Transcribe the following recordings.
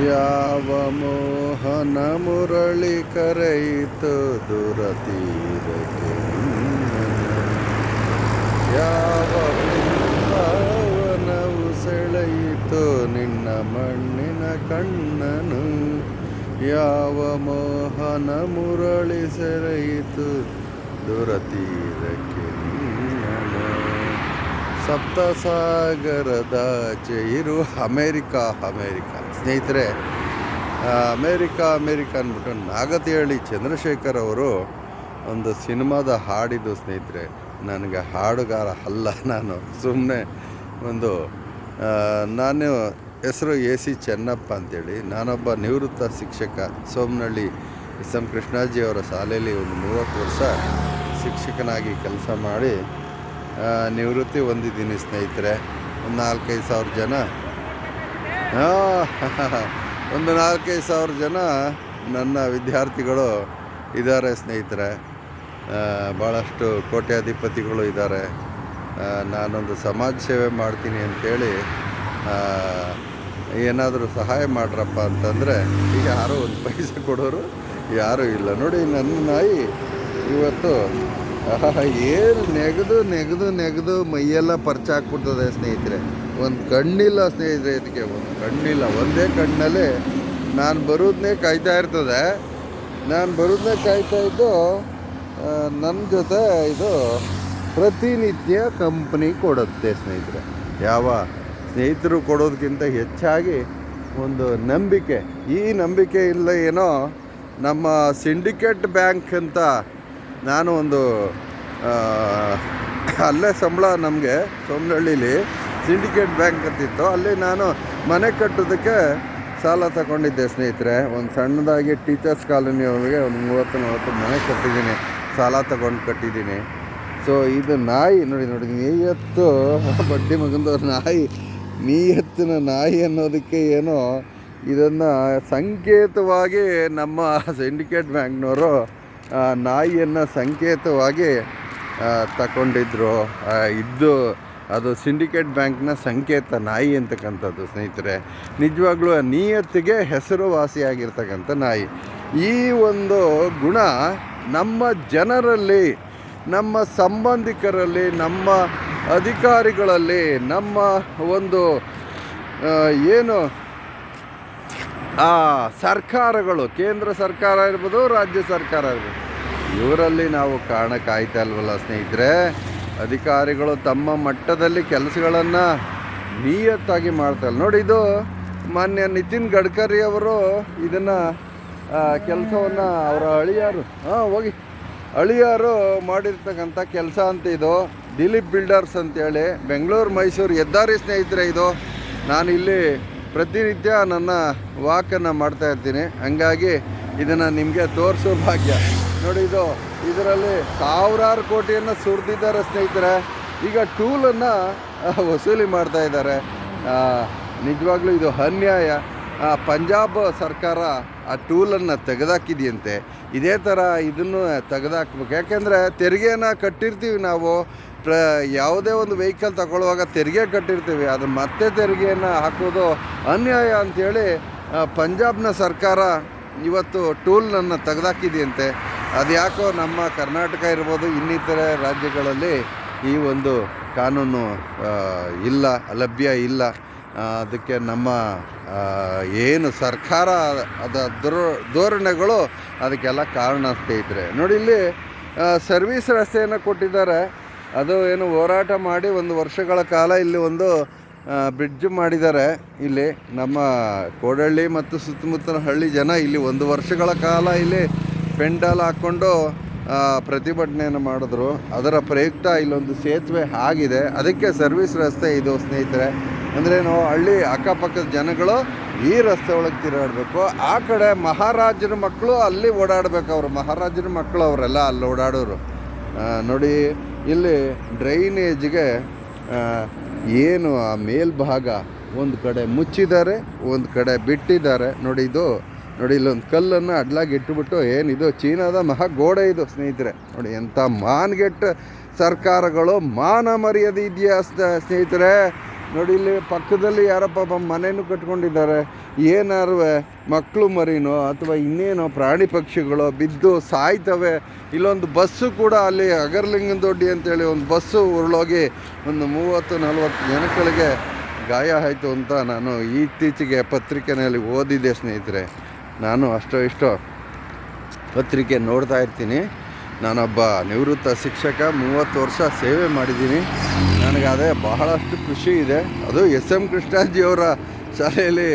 ಯಾವ ಮೋಹನ ಮುರಳಿ ಕರೆಯಿತು ದುರತೀರಕ್ಕೆ ನಿನ್ನನ್ನು. ಯಾವ ಬೃಂದಾವನವು ಸೆಳೆಯಿತು ನಿನ್ನ ಮಣ್ಣಿನ ಕಣ್ಣನು. ಯಾವ ಮೋಹನ ಮುರಳಿ ಸೆಳೆಯಿತು ದುರತೀರಕ್ಕೆ ನಿನ್ನನು. ಸಪ್ತಸಾಗರದಾಚೆ ಇರು ಅಮೇರಿಕಾ ಸ್ನೇಹಿತರೆ. ಅಮೇರಿಕಾ ಅಂದ್ಬಿಟ್ಟು ನಾಗತಿಹಳ್ಳಿ ಚಂದ್ರಶೇಖರ್ ಅವರು ಒಂದು ಸಿನಿಮಾದ ಹಾಡಿದ್ದು ಸ್ನೇಹಿತರೆ. ನನಗೆ ಹಾಡುಗಾರ ಅಲ್ಲ, ನಾನು ಸುಮ್ಮನೆ ಒಂದು ನಾನು ಹೆಸರು AC ಚೆನ್ನಪ್ಪ ಅಂತೇಳಿ. ನಾನೊಬ್ಬ ನಿವೃತ್ತ ಶಿಕ್ಷಕ. ಸೋಮನಹಳ್ಳಿ SM ಕೃಷ್ಣಾಜಿ ಅವರ ಶಾಲೆಯಲ್ಲಿ ಒಂದು 30 ವರ್ಷ ಶಿಕ್ಷಕನಾಗಿ ಕೆಲಸ ಮಾಡಿ ನಿವೃತ್ತಿ ಹೊಂದಿದ್ದೀನಿ ಸ್ನೇಹಿತರೆ. ಒಂದು 4-5 ಸಾವಿರ ಜನ ಒಂದು 4-5 ಸಾವಿರ ಜನ ನನ್ನ ವಿದ್ಯಾರ್ಥಿಗಳು ಇದ್ದಾರೆ ಸ್ನೇಹಿತರೆ. ಭಾಳಷ್ಟು ಕೋಟ್ಯಾಧಿಪತಿಗಳು ಇದ್ದಾರೆ. ನಾನೊಂದು ಸಮಾಜ ಸೇವೆ ಮಾಡ್ತೀನಿ ಅಂಥೇಳಿ ಏನಾದರೂ ಸಹಾಯ ಮಾಡ್ರಪ್ಪ ಅಂತಂದರೆ ಯಾರೂ ಒಂದು ಪೈಸೆ ಕೊಡೋರು ಯಾರೂ ಇಲ್ಲ. ನೋಡಿ ನನ್ನ ನಾಯಿ ಇವತ್ತು ಏನು ನೆಗೆದು ಮೈಯೆಲ್ಲ ಪರಿಚಯ ಹಾಕ್ಬಿಡ್ತದೆ ಸ್ನೇಹಿತರೆ. ಒಂದು ಕಣ್ಣಿಲ್ಲ ಸ್ನೇಹಿತರೆ, ಇದಕ್ಕೆ ಒಂದು ಕಣ್ಣಿಲ್ಲ. ಒಂದೇ ಕಣ್ಣಲ್ಲಿ ನಾನು ಬರೋದನ್ನೇ ಕಾಯ್ತಾ ಇರ್ತದೆ. ನಾನು ಬರೋದನ್ನೇ ಕಾಯ್ತಾ ಇದ್ದು ನನ್ನ ಜೊತೆ ಇದು ಪ್ರತಿನಿತ್ಯ ಕಂಪ್ನಿ ಕೊಡುತ್ತೆ ಸ್ನೇಹಿತರೆ. ಯಾವ ಸ್ನೇಹಿತರು ಕೊಡೋದಕ್ಕಿಂತ ಹೆಚ್ಚಾಗಿ ಒಂದು ನಂಬಿಕೆ. ಈ ನಂಬಿಕೆ ಇಲ್ಲ ಏನೋ ನಮ್ಮ ಸಿಂಡಿಕೇಟ್ ಬ್ಯಾಂಕ್ ಅಂತ ನಾನು ಒಂದು ಅಲ್ಲೇ ಸಂಬಳ ನಮಗೆ ಸೋಮನಹಳ್ಳಿಲಿ ಸಿಂಡಿಕೇಟ್ ಬ್ಯಾಂಕ್ ಅಂತಿತ್ತು. ಅಲ್ಲಿ ನಾನು ಮನೆ ಕಟ್ಟೋದಕ್ಕೆ ಸಾಲ ತಗೊಂಡಿದ್ದೆ ಸ್ನೇಹಿತರೆ. ಒಂದು ಸಣ್ಣದಾಗಿ ಟೀಚರ್ಸ್ ಕಾಲೋನಿಯವ್ರಿಗೆ ಒಂದು 30-40 ಮನೆ ಕಟ್ಟಿದ್ದೀನಿ, ಸಾಲ ತಗೊಂಡು ಕಟ್ಟಿದ್ದೀನಿ. ಸೊ ಇದು ನಾಯಿ ನೋಡಿ ನೀಯತ್ತು ಬಡ್ಡಿ ಮಗಂದವ್ರ ನಾಯಿ, ನೀಯತ್ತಿನ ನಾಯಿ ಅನ್ನೋದಕ್ಕೆ ಏನೋ ಇದನ್ನು ಸಂಕೇತವಾಗಿ ನಮ್ಮ ಸಿಂಡಿಕೇಟ್ ಬ್ಯಾಂಕ್ನವರು ನಾಯಿಯನ್ನು ಸಂಕೇತವಾಗಿ ತಗೊಂಡಿದ್ರು. ಅದು ಸಿಂಡಿಕೇಟ್ ಬ್ಯಾಂಕ್ನ ಸಂಕೇತ ನಾಯಿ ಅಂತಕ್ಕಂಥದ್ದು ಸ್ನೇಹಿತರೆ. ನಿಜವಾಗ್ಲೂ ನಿಯತ್ತಿಗೆ ಹೆಸರುವಾಸಿಯಾಗಿರ್ತಕ್ಕಂಥ ನಾಯಿ. ಈ ಒಂದು ಗುಣ ನಮ್ಮ ಜನರಲ್ಲಿ, ನಮ್ಮ ಸಂಬಂಧಿಕರಲ್ಲಿ, ನಮ್ಮ ಅಧಿಕಾರಿಗಳಲ್ಲಿ, ನಮ್ಮ ಒಂದು ಏನು ಸರ್ಕಾರಗಳು, ಕೇಂದ್ರ ಸರ್ಕಾರ ಇರ್ಬೋದು, ರಾಜ್ಯ ಸರ್ಕಾರ ಇರ್ಬೋದು, ಇವರಲ್ಲಿ ನಾವು ಕಾಯ್ತಾ ಇಲ್ವಲ್ಲ ಸ್ನೇಹಿತರೆ. ಅಧಿಕಾರಿಗಳು ತಮ್ಮ ಮಟ್ಟದಲ್ಲಿ ಕೆಲಸಗಳನ್ನು ನಿಯತ್ತಾಗಿ ಮಾಡ್ತಾರೆ. ನೋಡಿ, ಇದು ಮಾನ್ಯ ನಿತಿನ್ ಗಡ್ಕರಿ ಅವರು ಇದನ್ನು ಕೆಲಸವನ್ನು ಅವರ ಅಳಿಯಾರು ಮಾಡಿರ್ತಕ್ಕಂಥ ಕೆಲಸ ಅಂತ. ಇದು ದಿಲೀಪ್ ಬಿಲ್ಡರ್ಸ್ ಅಂತೇಳಿ ಬೆಂಗಳೂರು ಮೈಸೂರು ಹೆದ್ದಾರಿ ಸ್ನೇಹಿತರೆ. ಇದು ನಾನು ಇಲ್ಲಿ ಪ್ರತಿನಿತ್ಯ ನನ್ನ ವಾಕನ್ನು ಮಾಡ್ತಾಯಿರ್ತೀನಿ, ಹಂಗಾಗಿ ಇದನ್ನು ನಿಮಗೆ ತೋರಿಸೋ ಭಾಗ್ಯ. ನೋಡಿ, ಇದರಲ್ಲಿ ಸಾವಿರಾರು ಕೋಟಿಯನ್ನು ಸುರಿದಿದ್ದಾರೆ ಸ್ನೇಹಿತರೆ. ಈಗ ಟೂಲನ್ನು ವಸೂಲಿ ಮಾಡ್ತಾಯಿದ್ದಾರೆ. ನಿಜವಾಗ್ಲೂ ಇದು ಅನ್ಯಾಯ. ಪಂಜಾಬ್ ಸರ್ಕಾರ ಆ ಟೂಲನ್ನು ತೆಗೆದಾಕಿದೆಯಂತೆ. ಇದೇ ಥರ ಇದನ್ನು ತೆಗೆದಾಕ್ಬೇಕು. ಯಾಕೆಂದರೆ ತೆರಿಗೆನ ಕಟ್ಟಿರ್ತೀವಿ ನಾವು. ಯಾವುದೇ ಒಂದು ವೆಹಿಕಲ್ ತಗೊಳ್ಳುವಾಗ ತೆರಿಗೆ ಕಟ್ಟಿರ್ತೀವಿ, ಅದು ಮತ್ತೆ ತೆರಿಗೆಯನ್ನು ಹಾಕೋದು ಅನ್ಯಾಯ ಅಂಥೇಳಿ ಪಂಜಾಬ್ನ ಸರ್ಕಾರ ಇವತ್ತು ಟೂಲನ್ನು ತೆಗೆದಾಕಿದೆಯಂತೆ. ಅದು ಯಾಕೋ ನಮ್ಮ ಕರ್ನಾಟಕ ಇರ್ಬೋದು, ಇನ್ನಿತರೆ ರಾಜ್ಯಗಳಲ್ಲಿ ಈ ಒಂದು ಕಾನೂನು ಲಭ್ಯ ಇಲ್ಲ. ಅದಕ್ಕೆ ನಮ್ಮ ಏನು ಸರ್ಕಾರ ಧೋರಣೆಗಳು ಅದಕ್ಕೆಲ್ಲ ಕಾರಣ ಸ್ನೇಹಿತರೆ. ನೋಡಿ, ಇಲ್ಲಿ ಸರ್ವಿಸ್ ರಸ್ತೆಯನ್ನು ಕೊಟ್ಟಿದ್ದಾರೆ. ಅದು ಏನು ಹೋರಾಟ ಮಾಡಿ 1 ವರ್ಷಗಳ ಕಾಲ ಇಲ್ಲಿ ಒಂದು ಬ್ರಿಡ್ಜ್ ಮಾಡಿದ್ದಾರೆ. ಇಲ್ಲಿ ನಮ್ಮ ಕೋಡಹಳ್ಳಿ ಮತ್ತು ಸುತ್ತಮುತ್ತಲ ಹಳ್ಳಿ ಜನ ಇಲ್ಲಿ 1 ವರ್ಷಗಳ ಕಾಲ ಇಲ್ಲಿ ಪೆಂಡಾಲ್ ಹಾಕ್ಕೊಂಡು ಪ್ರತಿಭಟನೆಯನ್ನು ಮಾಡಿದ್ರು. ಅದರ ಪ್ರಯುಕ್ತ ಇಲ್ಲೊಂದು ಸೇತುವೆ ಆಗಿದೆ. ಅದಕ್ಕೆ ಸರ್ವಿಸ್ ರಸ್ತೆ ಇದು ಸ್ನೇಹಿತರೆ. ಅಂದ್ರೇನು, ಹಳ್ಳಿ ಅಕ್ಕಪಕ್ಕದ ಜನಗಳು ಈ ರಸ್ತೆ ಒಳಗೆ ತಿರುಗಾಡಬೇಕು. ಆ ಕಡೆ ಮಹಾರಾಜರ ಮಕ್ಕಳು ಅಲ್ಲಿ ಓಡಾಡಬೇಕು. ಅವರು ಮಹಾರಾಜರ ಮಕ್ಕಳು ಅವರೆಲ್ಲ ಅಲ್ಲಿ ಓಡಾಡೋರು. ನೋಡಿ, ಇಲ್ಲಿ ಡ್ರೈನೇಜ್ಗೆ ಏನು ಆ ಮೇಲ್ಭಾಗ ಒಂದು ಕಡೆ ಮುಚ್ಚಿದ್ದಾರೆ, ಒಂದು ಕಡೆ ಬಿಟ್ಟಿದ್ದಾರೆ. ನೋಡಿ, ಇಲ್ಲೊಂದು ಕಲ್ಲನ್ನು ಅಡ್ಲಾಗಿ ಇಟ್ಟುಬಿಟ್ಟು, ಏನಿದು ಚೀನಾದ ಮಹಾಗೋಡೆ ಇದು ಸ್ನೇಹಿತರೆ. ನೋಡಿ, ಎಂಥ ಮಾನ್ಗೆಟ್ಟ ಸರ್ಕಾರಗಳು, ಮಾನ ಮರ್ಯಾದೆ ಇದೆಯಾ ಸ್ನೇಹಿತರೆ? ನೋಡಿ ಇಲ್ಲಿ ಪಕ್ಕದಲ್ಲಿ ಯಾರಪ್ಪ ಮನೇನು ಕಟ್ಕೊಂಡಿದ್ದಾರೆ. ಏನಾರು ಮಕ್ಕಳು ಮರಿನೋ ಅಥವಾ ಇನ್ನೇನೋ ಪ್ರಾಣಿ ಪಕ್ಷಿಗಳು ಬಿದ್ದು ಸಾಯ್ತವೆ. ಇಲ್ಲೊಂದು ಬಸ್ಸು ಕೂಡ ಅಲ್ಲಿ ಅಗರ್ಲಿಂಗನದೊಡ್ಡಿ ಅಂತೇಳಿ ಒಂದು ಬಸ್ಸು ಉರುಳೋಗಿ ಒಂದು 30-40 ಜನಗಳಿಗೆ ಗಾಯ ಆಯಿತು ಅಂತ ನಾನು ಇತ್ತೀಚೆಗೆ ಪತ್ರಿಕೆಯಲ್ಲಿ ಓದಿದ್ದೆ ಸ್ನೇಹಿತರೆ. ನಾನು ಅಷ್ಟೋ ಇಷ್ಟೋ ಪತ್ರಿಕೆ ನೋಡ್ತಾ ಇರ್ತೀನಿ. ನಾನೊಬ್ಬ ನಿವೃತ್ತ ಶಿಕ್ಷಕ, 30 ವರ್ಷ ಸೇವೆ ಮಾಡಿದ್ದೀನಿ. ನನಗೆ ಅದೇ ಬಹಳಷ್ಟು ಖುಷಿ ಇದೆ. ಅದು SM ಕೃಷ್ಣಾಜಿಯವರ ಶಾಲೆಯಲ್ಲಿ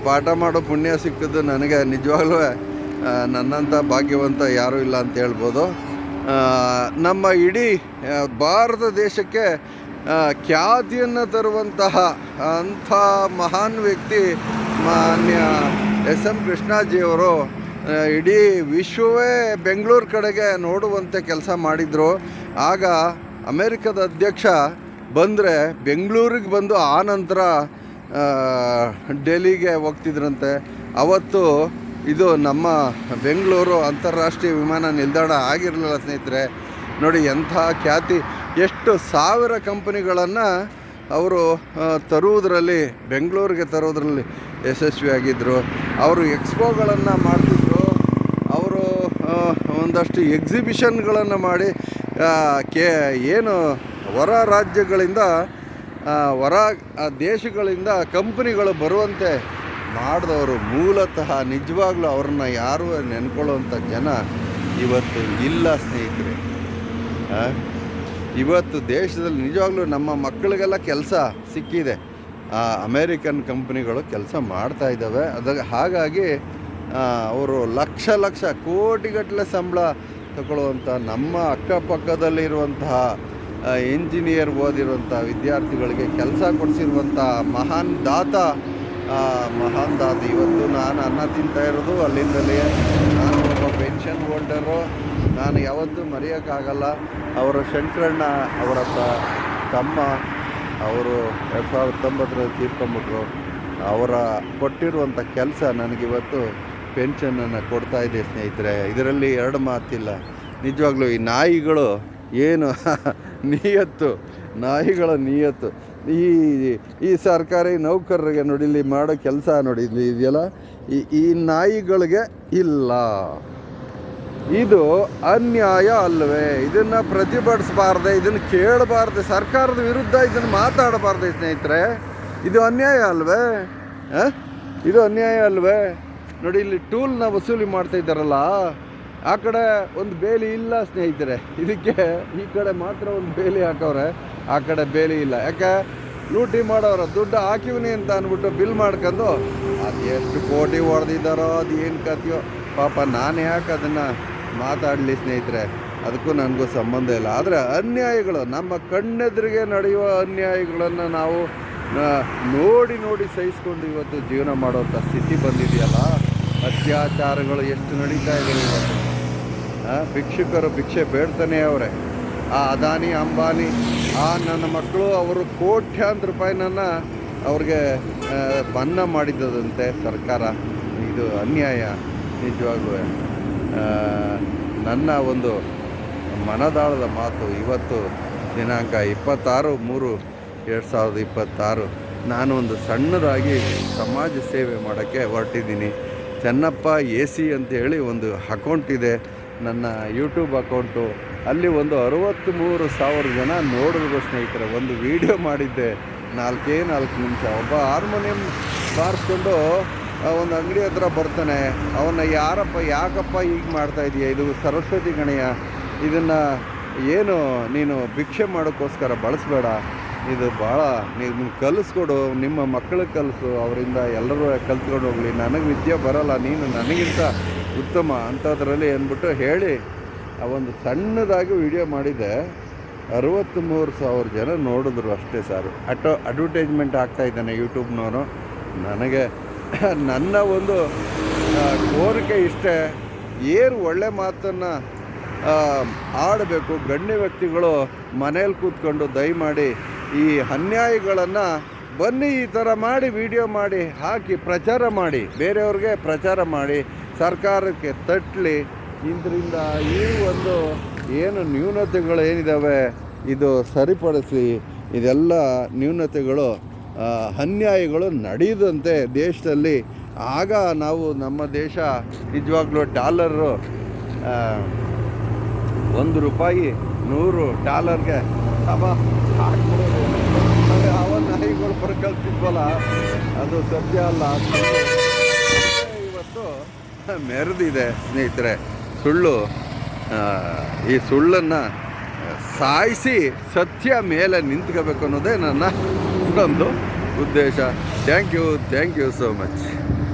ಪಾಠ ಮಾಡೋ ಪುಣ್ಯ ಸಿಕ್ಕಿದ್ದು ನನಗೆ ನಿಜವಾಗ್ಲೂ ನನ್ನಂಥ ಭಾಗ್ಯವಂತ ಯಾರೂ ಇಲ್ಲ ಅಂತ ಹೇಳ್ಬೋದು. ನಮ್ಮ ಇಡೀ ಭಾರತ ದೇಶಕ್ಕೆ ಖ್ಯಾತಿಯನ್ನು ತರುವಂತಹ ಅಂಥ ಮಹಾನ್ ವ್ಯಕ್ತಿ ಮಾನ್ಯ SM ಕೃಷ್ಣಾಜಿಯವರು ಇಡೀ ವಿಶ್ವವೇ ಬೆಂಗಳೂರು ಕಡೆಗೆ ನೋಡುವಂತೆ ಕೆಲಸ ಮಾಡಿದರು. ಆಗ ಅಮೇರಿಕದ ಅಧ್ಯಕ್ಷ ಬಂದರೆ ಬೆಂಗಳೂರಿಗೆ ಬಂದು ಆ ನಂತರ ಡೆಲ್ಲಿಗೆ ಹೋಗ್ತಿದ್ರಂತೆ. ಅವತ್ತು ಇದು ನಮ್ಮ ಬೆಂಗಳೂರು ಅಂತಾರಾಷ್ಟ್ರೀಯ ವಿಮಾನ ನಿಲ್ದಾಣ ಆಗಿರಲಿಲ್ಲ ಸ್ನೇಹಿತರೆ. ನೋಡಿ ಎಂಥ ಖ್ಯಾತಿ, ಎಷ್ಟು ಸಾವಿರ ಕಂಪನಿಗಳನ್ನು ಅವರು ತರುವುದರಲ್ಲಿ, ಬೆಂಗಳೂರಿಗೆ ತರುವುದರಲ್ಲಿ ಯಶಸ್ವಿಯಾಗಿದ್ದರು. ಅವರು ಎಕ್ಸ್ಪೋಗಳನ್ನು ಮಾಡ್ತಿದ್ರು. ಅವರು ಒಂದಷ್ಟು ಎಕ್ಸಿಬಿಷನ್ಗಳನ್ನು ಮಾಡಿ ಏನು ಹೊರ ರಾಜ್ಯಗಳಿಂದ ಹೊರ ದೇಶಗಳಿಂದ ಕಂಪನಿಗಳು ಬರುವಂತೆ ಮಾಡಿದವರು. ಮೂಲತಃ ನಿಜವಾಗ್ಲೂ ಅವ್ರನ್ನ ಯಾರೂ ನೆನ್ಕೊಳ್ಳುವಂಥ ಜನ ಇವತ್ತು ಇಲ್ಲ ಸ್ನೇಹಿತರೆ. ಇವತ್ತು ದೇಶದಲ್ಲಿ ನಿಜವಾಗ್ಲೂ ನಮ್ಮ ಮಕ್ಕಳಿಗೆಲ್ಲ ಕೆಲಸ ಸಿಕ್ಕಿದೆ. ಅಮೇರಿಕನ್ ಕಂಪ್ನಿಗಳು ಕೆಲಸ ಮಾಡ್ತಾ ಇದ್ದಾವೆ. ಹಾಗಾಗಿ ಅವರು ಲಕ್ಷ ಕೋಟಿಗಟ್ಟಲೆ ಸಂಬಳ ತಗೊಳ್ಳುವಂಥ ನಮ್ಮ ಅಕ್ಕಪಕ್ಕದಲ್ಲಿರುವಂತಹ ಇಂಜಿನಿಯರ್ ಓದಿರುವಂಥ ವಿದ್ಯಾರ್ಥಿಗಳಿಗೆ ಕೆಲಸ ಕೊಡಿಸಿರುವಂಥ ಮಹಾನ್ ದಾತ ಇವತ್ತು ನಾನು ಅನ್ನ ತಿಂತಾ ಇರೋದು ಅಲ್ಲಿಂದಲೇ. ನಾನು ಒಬ್ಬ ಪೆನ್ಷನ್ ಹೋಲ್ಡರು. ನಾನು ಯಾವತ್ತೂ ಮರೆಯೋಕ್ಕಾಗಲ್ಲ. ಅವರು ಶಂಕರಣ್ಣ ಅವರ ತಮ್ಮ, ಅವರು 2019ರಲ್ಲಿ ತೀರ್ಕೊಂಬಿಟ್ರು. ಅವರ ಕೊಟ್ಟಿರುವಂಥ ಕೆಲಸ ನನಗಿವತ್ತು ಪೆನ್ಷನನ್ನು ಕೊಡ್ತಾಯಿದೆ ಸ್ನೇಹಿತರೆ. ಇದರಲ್ಲಿ ಎರಡು ಮಾತಿಲ್ಲ. ನಿಜವಾಗ್ಲೂ ಈ ನಾಯಿಗಳು ಏನು ನಾಯಿಗಳ ನಿಯತ್ತು. ಈ ಸರ್ಕಾರಿ ನೌಕರರಿಗೆ ನೋಡಿ ಇಲ್ಲಿ ಮಾಡೋ ಕೆಲಸ ನೋಡಿ ಇದೆಯಲ್ಲ, ಈ ನಾಯಿಗಳಿಗೆ ಇಲ್ಲ. ಇದು ಅನ್ಯಾಯ ಅಲ್ಲವೇ? ಇದನ್ನು ಪ್ರತಿಭಟಿಸಬಾರ್ದೆ, ಇದನ್ನು ಕೇಳಬಾರ್ದೆ, ಸರ್ಕಾರದ ವಿರುದ್ಧ ಇದನ್ನು ಮಾತಾಡಬಾರ್ದೆ ಸ್ನೇಹಿತರೆ. ಇದು ಅನ್ಯಾಯ ಅಲ್ವೇ? ಇದು ಅನ್ಯಾಯ ಅಲ್ವೇ? ನೋಡಿ ಇಲ್ಲಿ ಟೂಲ್ನ ವಸೂಲಿ ಮಾಡ್ತಾ ಇದ್ದಾರಲ್ಲ, ಆ ಕಡೆ ಒಂದು ಬೇಲಿ ಇಲ್ಲ ಸ್ನೇಹಿತರೆ. ಇದಕ್ಕೆ ಈ ಕಡೆ ಮಾತ್ರ ಒಂದು ಬೇಲಿ ಹಾಕವ್ರೆ, ಆ ಕಡೆ ಬೇಲಿ ಇಲ್ಲ. ಯಾಕೆ? ಲೂಟಿ ಮಾಡೋರು ದುಡ್ಡು ಹಾಕಿವ್ನಿ ಅಂತ ಅಂದ್ಬಿಟ್ಟು ಬಿಲ್ ಮಾಡ್ಕೊಂಡು ಅದು ಎಷ್ಟು ಕೋಟಿ ಹೊಡೆದಿದ್ದಾರೋ, ಅದು ಏನು ಕಥೆಯೋ ಪಾಪ. ನಾನು ಯಾಕೆ ಅದನ್ನು ಮಾತಾಡಲಿ ಸ್ನೇಹಿತರೆ? ಅದಕ್ಕೂ ನನಗೂ ಸಂಬಂಧ ಇಲ್ಲ. ಆದರೆ ಅನ್ಯಾಯಗಳು, ನಮ್ಮ ಕಣ್ಣೆದುರಿಗೆ ನಡೆಯುವ ಅನ್ಯಾಯಗಳನ್ನು ನಾವು ನೋಡಿ ಸಹಿಸ್ಕೊಂಡು ಇವತ್ತು ಜೀವನ ಮಾಡೋಂಥ ಸ್ಥಿತಿ ಬಂದಿದೆಯಲ್ಲ. ಅತ್ಯಾಚಾರಗಳು ಎಷ್ಟು ನಡೀತಾ ಇದೆ ಇವತ್ತು. ಭಿಕ್ಷುಕರು ಭಿಕ್ಷೆ ಬೇಡ್ತಾನೆ ಅವರೇ. ಆ ಅದಾನಿ ಅಂಬಾನಿ ನನ್ನ ಮಕ್ಕಳು ಅವರು ಕೋಟ್ಯಾಂತರ ರೂಪಾಯಿನನ್ನು ಅವ್ರಿಗೆ ಮನ್ನಾ ಮಾಡಿದ್ದದಂತೆ ಸರ್ಕಾರ. ಇದು ಅನ್ಯಾಯ ನಿಜವಾಗ್ಲೂ. ನನ್ನ ಒಂದು ಮನದಾಳದ ಮಾತು ಇವತ್ತು ದಿನಾಂಕ 26/3/2026 ನಾನು ಒಂದು ಸಣ್ಣದಾಗಿ ಸಮಾಜ ಸೇವೆ ಮಾಡೋಕ್ಕೆ ಹೊರಟಿದ್ದೀನಿ. ಚೆನ್ನಪ್ಪ AC ಅಂತೇಳಿ ಒಂದು ಅಕೌಂಟ್ ಇದೆ, ನನ್ನ ಯೂಟ್ಯೂಬ್ ಅಕೌಂಟು. ಅಲ್ಲಿ ಒಂದು 63,000 ಜನ ನೋಡಿದ್ರು ಸ್ನೇಹಿತರೆ. ಒಂದು ವಿಡಿಯೋ ಮಾಡಿದ್ದೆ 4 ನಿಮಿಷ. ಒಬ್ಬ ಹಾರ್ಮೋನಿಯಂ ಬಾರಿಸ್ಕೊಂಡು ಒಂದು ಅಂಗಡಿ ಹತ್ರ ಬರ್ತಾನೆ. ಅವನ್ನ ಯಾಕಪ್ಪ ಹೀಗೆ ಮಾಡ್ತಾಯಿದೀಯ? ಇದು ಸರಸ್ವತಿ ಗಣೆಯ, ಇದನ್ನು ಏನು ನೀನು ಭಿಕ್ಷೆ ಮಾಡೋಕ್ಕೋಸ್ಕರ ಬಳಸಬೇಡ. ಇದು ಭಾಳ ನೀವು ಕಲಿಸ್ಕೊಡು, ನಿಮ್ಮ ಮಕ್ಕಳಿಗೆ ಕಲಿಸು, ಅವರಿಂದ ಎಲ್ಲರೂ ಕಲ್ತ್ಕೊಂಡು ಹೋಗಲಿ. ನನಗೆ ವಿದ್ಯೆ ಬರೋಲ್ಲ, ನೀನು ನನಗಿಂತ ಉತ್ತಮ ಅಂಥದ್ರಲ್ಲಿ ಅಂದ್ಬಿಟ್ಟು ಹೇಳಿ ಆ ಒಂದು ಸಣ್ಣದಾಗಿ ವಿಡಿಯೋ ಮಾಡಿದ್ದೆ. 63,000 ಜನ ನೋಡಿದ್ರು ಅಷ್ಟೇ ಸರ್. ಅಡ್ವರ್ಟೈಸ್ಮೆಂಟ್ ಆಗ್ತಾಯಿದ್ದಾನೆ ಯೂಟ್ಯೂಬ್ನವರು. ನನಗೆ ನನ್ನ ಒಂದು ಕೋರಿಕೆ ಇಷ್ಟೇ, ಏನು ಒಳ್ಳೆ ಮಾತನ್ನು ಆಡಬೇಕು. ಗಣ್ಯ ವ್ಯಕ್ತಿಗಳು ಮನೇಲಿ ಕೂತ್ಕೊಂಡು ದಯಮಾಡಿ ಈ ಅನ್ಯಾಯಗಳನ್ನು ಬನ್ನಿ ಈ ಥರ ಮಾಡಿ ವಿಡಿಯೋ ಮಾಡಿ ಹಾಕಿ ಪ್ರಚಾರ ಮಾಡಿ, ಬೇರೆಯವ್ರಿಗೆ ಪ್ರಚಾರ ಮಾಡಿ, ಸರ್ಕಾರಕ್ಕೆ ತಟ್ಟಲಿ. ಇದರಿಂದ ಈ ಒಂದು ಏನು ನ್ಯೂನತೆಗಳು ಏನಿದ್ದಾವೆ ಇದು ಸರಿಪಡಿಸಿ ಇದೆಲ್ಲ ನ್ಯೂನತೆಗಳು ಅನ್ಯಾಯಗಳು ನಡೆಯದಂತೆ ದೇಶದಲ್ಲಿ, ಆಗ ನಾವು ನಮ್ಮ ದೇಶ ನಿಜವಾಗ್ಲೂ ಡಾಲರು $1 $100 ಸಮ ಹಾಕ್ಬಿಡೋದು. ಅವನ ನಾಯಿಗಳು ಬರ್ಕಲ್ತಿದ್ವಲ್ಲ, ಅದು ಸತ್ಯ ಅಲ್ಲ. ಇವತ್ತು ಮೆರೆದಿದೆ ಸ್ನೇಹಿತರೆ. ಈ ಸುಳ್ಳನ್ನು ಸಾಯಿಸಿ ಸತ್ಯ ಮೇಲೆ ನಿಂತ್ಕೋಬೇಕು ಅನ್ನೋದೇ ನನ್ನ ಒಂದು ಉದ್ದೇಶ. Thank you so much.